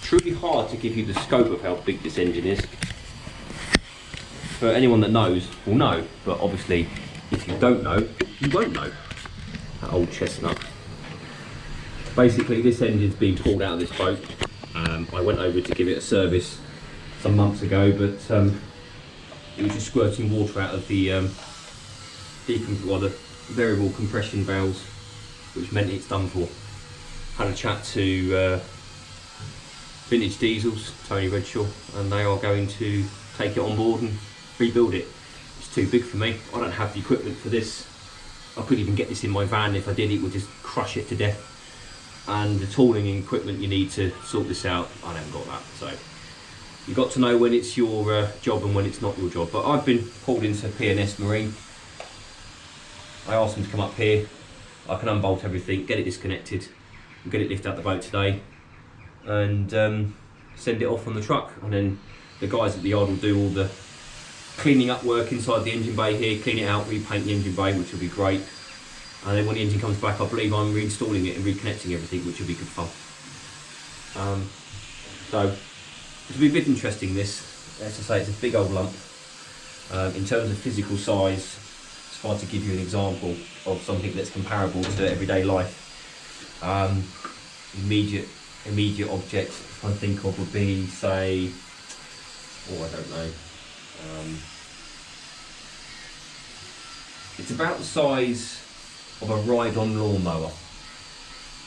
Truly hard to give you the scope of how big this engine is. For anyone that knows will know, but obviously if you don't know, you won't know. That old chestnut. Basically this engine's been pulled out of this boat. I went over to give it a service some months ago, but it was just squirting water out of the the variable compression valves, which meant it's done for. Had a chat to Vintage Diesels, Tony Redshaw, and they are going to take it on board and rebuild it. It's too big for me. I don't have the equipment for this. I couldn't even get this in my van. If I did, it would just crush it to death. And the tooling and equipment you need to sort this out, I haven't got that. So you've got to know when it's your job and when it's not your job. But I've been pulled into P&S Marine. I asked them to come up here. I can unbolt everything, get it disconnected, and get it lifted out the boat today, and send it off on the truck. And then the guys at the yard will do all the cleaning up work inside the engine bay here, clean it out, repaint the engine bay, which will be great. And then when the engine comes back, I believe I'm reinstalling it and reconnecting everything, which will be good fun. So it'll be a bit interesting, this. As I say, it's a big old lump. In terms of physical size, it's hard to give you an example of something that's comparable to everyday life. Immediate objects I think of would be, say, I don't know. It's about the size of a ride-on lawnmower,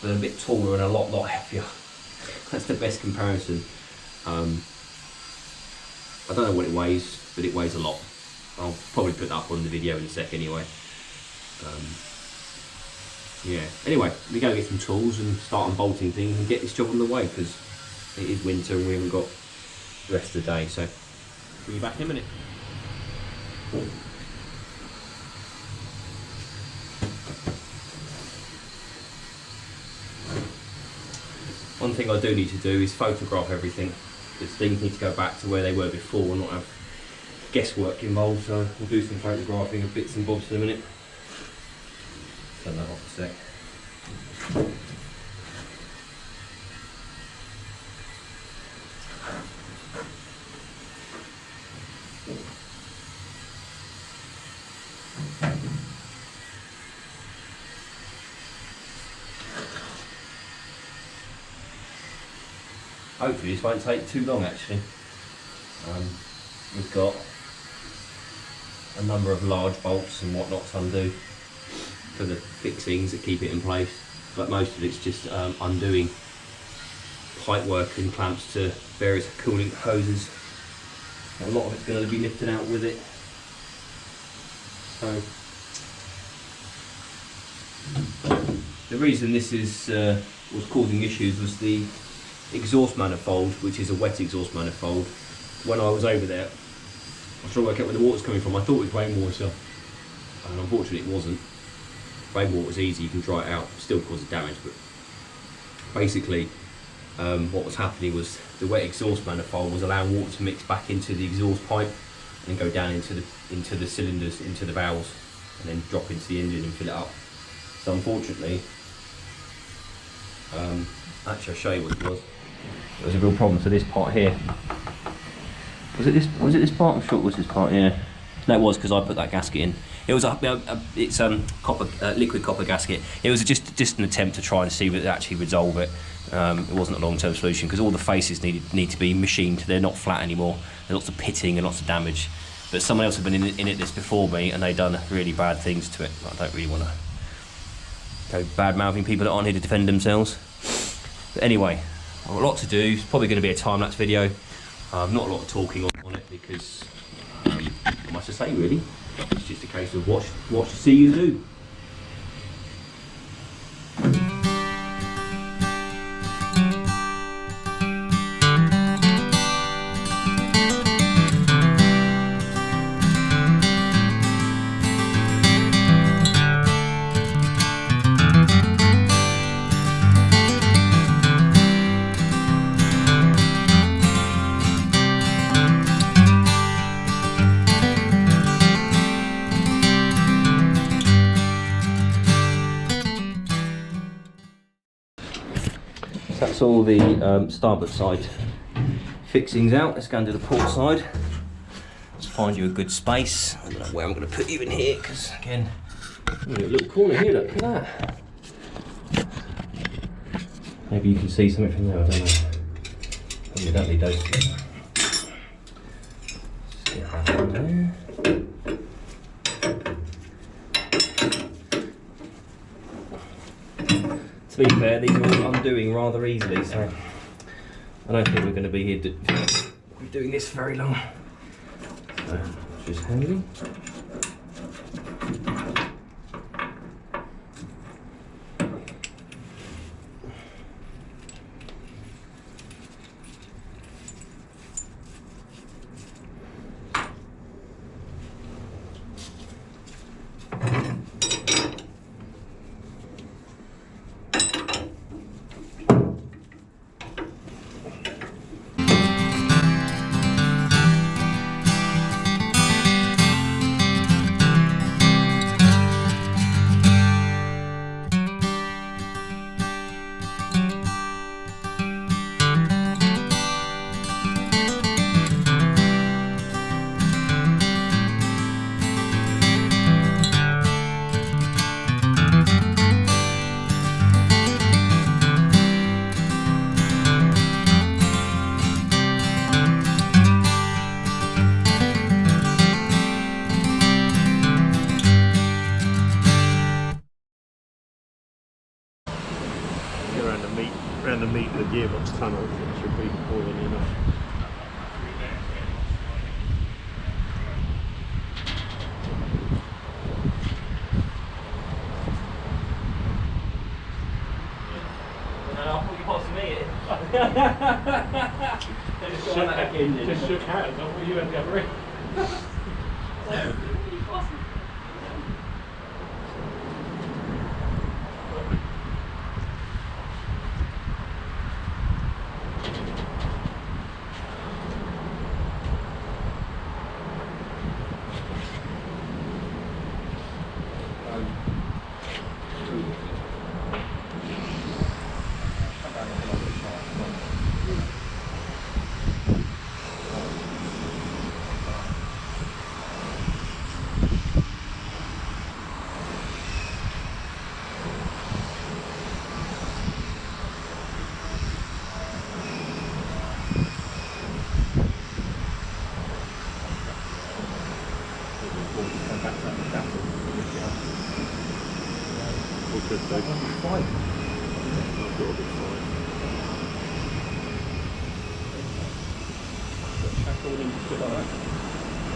but a bit taller and a lot heavier. That's the best comparison. I don't know what it weighs, but it weighs a lot. I'll probably put that up on the video in a sec anyway. Yeah, anyway, we're going to get some tools and start unbolting things and get this job on the way, because it is winter and we haven't got the rest of the day. So we'll be back in a minute. One thing I do need to do is photograph everything, because things need to go back to where they were before and not have guesswork involved. So we'll do some photographing of bits and bobs in a minute. Turn that off a sec. Hopefully this won't take too long actually. We've got a number of large bolts and whatnot to undo for the fixings that keep it in place, but most of it's just undoing pipe work and clamps to various cooling hoses. A lot of it's going to be lifted out with it. So the reason this is was causing issues was the exhaust manifold, which is a wet exhaust manifold. When I was over there, I was trying to work out where the water's coming from. I thought it was rainwater, and unfortunately it wasn't. Rainwater was easy, you can dry it out, still causes damage, but basically what was happening was the wet exhaust manifold was allowing water to mix back into the exhaust pipe and go down into the cylinders, into the valves, and then drop into the engine and fill it up. So unfortunately, actually I'll show you what it was. There was a real problem. So this part here, was it this part? I'm sure it was this part. Yeah, no, it was, because I put that gasket in. It was it's liquid copper gasket. It was just an attempt to try and see if it actually resolve it. It wasn't a long-term solution, because all the faces need to be machined. They're not flat anymore. There's lots of pitting and lots of damage. But someone else had been in it this before me, and they'd done really bad things to it. I don't really want to go bad-mouthing people that aren't here to defend themselves. But anyway, I've got a lot to do. It's probably going to be a time-lapse video. Not a lot of talking on it, because not much to say really. It's just a case of watch to see you do. that's all the starboard side fixings out. Let's go and do the port side. Let's find you a good space. I don't know where I'm going to put you in here, because again, a little corner here, look at that. Maybe you can see something from there, I don't know. Probably don't need those. Just get that on there. To be fair, these are all undoing rather easily, so I don't think we're going to be here doing this very long. So, just handy. Around the meat of the gearbox tunnel, it should be more than enough. I thought you passed me it. Just shook hands, I thought you had the other end.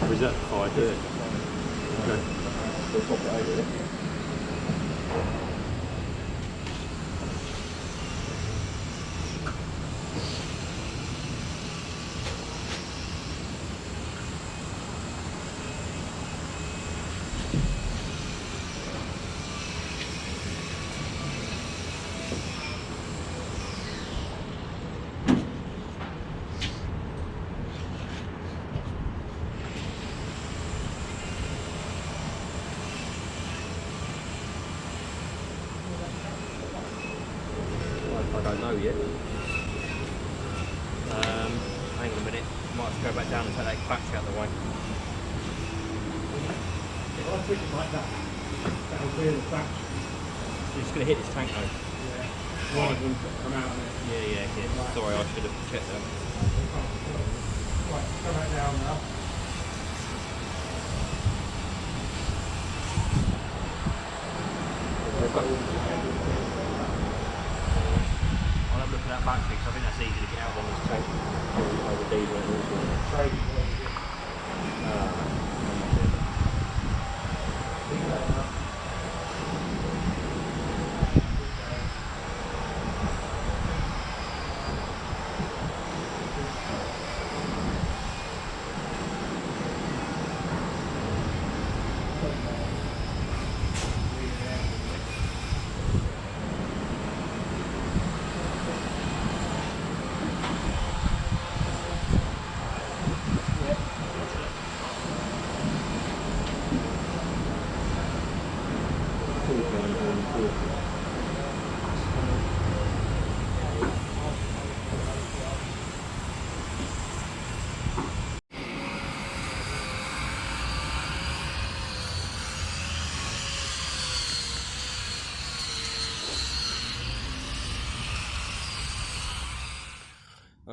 Or is that 5? Yeah. Okay. We'll swap it over there. I don't know yet. Hang on a minute. Might have to go back down and take that battery out of the way. If I twist it like that, that'll clear the battery. You're just going to hit this tank though. Yeah. One of them come out of it. Yeah. Right. Sorry, I should have checked that. Right, go back down now. I'll have a look at that battery because I think that's easy to get out on this tank. Over diesel and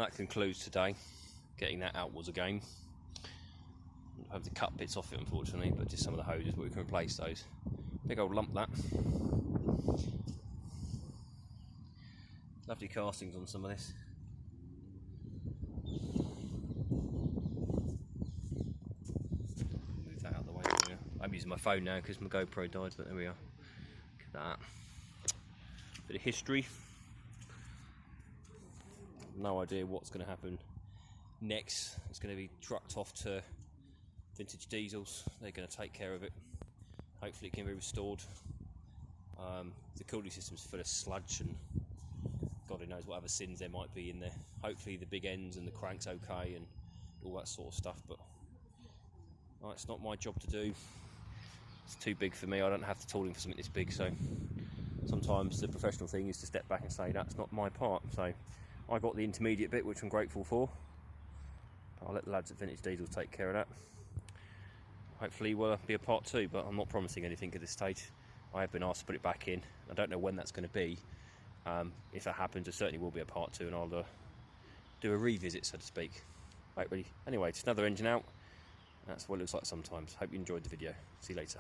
And that concludes today. Getting that outwards again. I have to cut bits off it unfortunately, but just some of the hoses, but we can replace those. Big old lump that. Lovely castings on some of this. Move that out of the way. I'm using my phone now because my GoPro died, but there we are. Look at that. Bit of history. No idea what's going to happen next. It's going to be trucked off to Vintage Diesels. They're going to take care of it. Hopefully it can be restored. The cooling system's full of sludge and God knows what other sins there might be in there. Hopefully the big ends and the crank's okay and all that sort of stuff, but it's not my job to do. It's too big for me. I don't have the tooling for something this big, so sometimes the professional thing is to step back and say that's not my part. So I got the intermediate bit, which I'm grateful for. I'll let the lads at Vintage Diesels take care of that. Hopefully will be a part 2, but I'm not promising anything at this stage. I have been asked to put it back in. I don't know when that's going to be. If that happens, there certainly will be a part 2, and I'll do a revisit, so to speak. Right, ready? Anyway, it's another engine out. That's what it looks like sometimes. Hope you enjoyed the video. See you later.